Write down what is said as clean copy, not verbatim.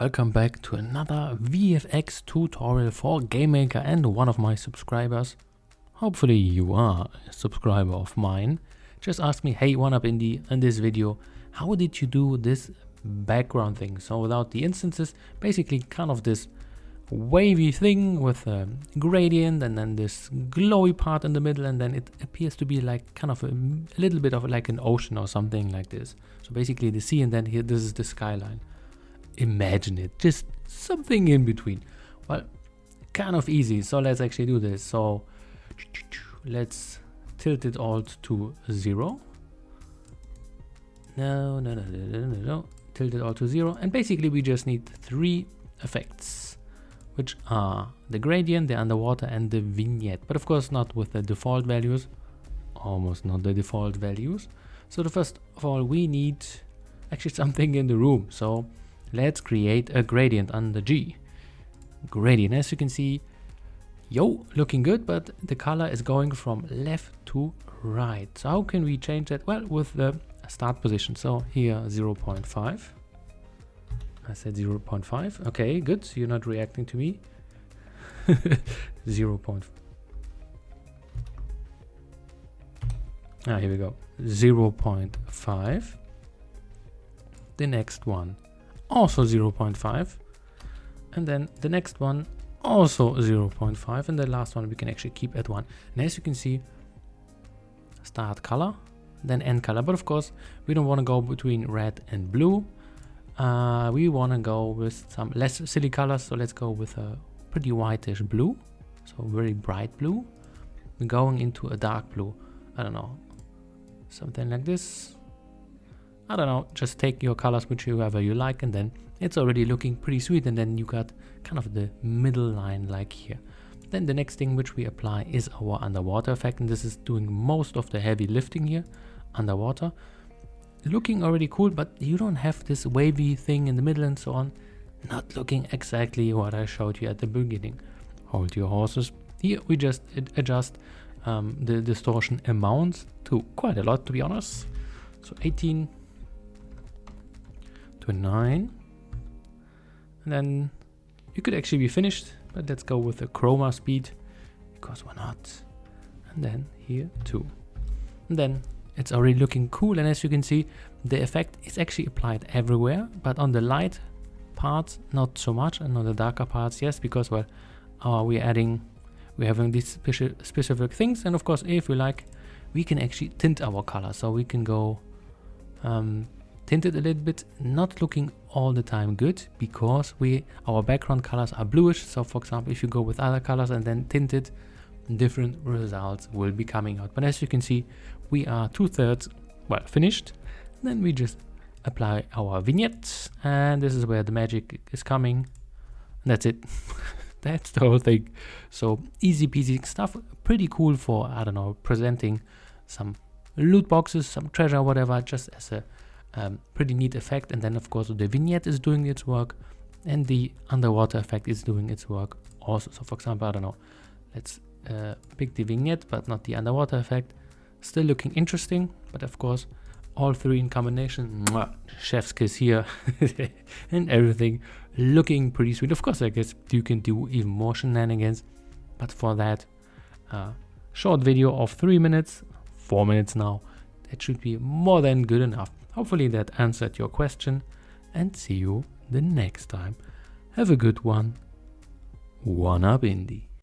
Welcome back to another VFX tutorial for GameMaker and one of my subscribers. Hopefully you are a subscriber of mine. Just asked me, hey, one up indie, in this video, how did you do this background thing? So without the instances, basically kind of this wavy thing with a gradient and then this glowy part in the middle, and then it appears to be like kind of a little bit of like an ocean or something like this. So basically the sea, and then here this is the skyline. Imagine it, just something in between. Well, kind of easy, so let's actually do this. So let's tilt it all to 0. No. Tilt it all to 0, and basically we just need 3 effects, which are the gradient, the underwater, and the vignette. But of course not with the default values, almost not the default values. So the first of all, we need actually something in the room. So let's create a gradient under G. Gradient, as you can see, looking good, but the color is going from left to right. So how can we change that? Well, with the start position. So here 0.5. I said 0.5. Okay, good. So you're not reacting to me. 0.5. Here we go. 0.5. The next one also 0.5, and then the next one also 0.5, and the last one we can actually keep at 1. And as you can see, start color, then end color. But of course we don't want to go between red and blue. We want to go with some less silly colors, so let's go with a pretty whitish blue, so very bright blue. We're going into a dark blue, I don't know, something like this. I don't know, just take your colors whichever you like, and then it's already looking pretty sweet. And then you got kind of the middle line like here. Then the next thing which we apply is our underwater effect, and this is doing most of the heavy lifting here. Underwater, looking already cool, but you don't have this wavy thing in the middle and so on. Not looking exactly what I showed you at the beginning. Hold your horses. Here we just adjust the distortion amount to quite a lot, to be honest. So 18 to 9, and then you could actually be finished, but let's go with the chroma speed, because why not? And then here 2, and then it's already looking cool. And as you can see, the effect is actually applied everywhere, but on the light parts not so much, and on the darker parts yes, because well, we're having these specific things. And of course, if we like, we can actually tint our color, so we can go tint it a little bit, not looking all the time good, because our background colors are bluish. So for example, if you go with other colors and then tint it, different results will be coming out. But as you can see, we are 2/3 finished. Then we just apply our vignettes, and this is where the magic is coming, and that's it. That's the whole thing. So easy peasy stuff, pretty cool for, I don't know, presenting some loot boxes, some treasure, whatever, just as a pretty neat effect. And then of course the vignette is doing its work, and the underwater effect is doing its work also. So for example, I don't know, let's pick the vignette but not the underwater effect. Still looking interesting, but of course all 3 in combination, chef's kiss here. And everything looking pretty sweet. Of course, I guess you can do even more shenanigans, but for that short video of 3 minutes, 4 minutes now, that should be more than good enough. Hopefully that answered your question, and see you the next time. Have a good one. One up indie.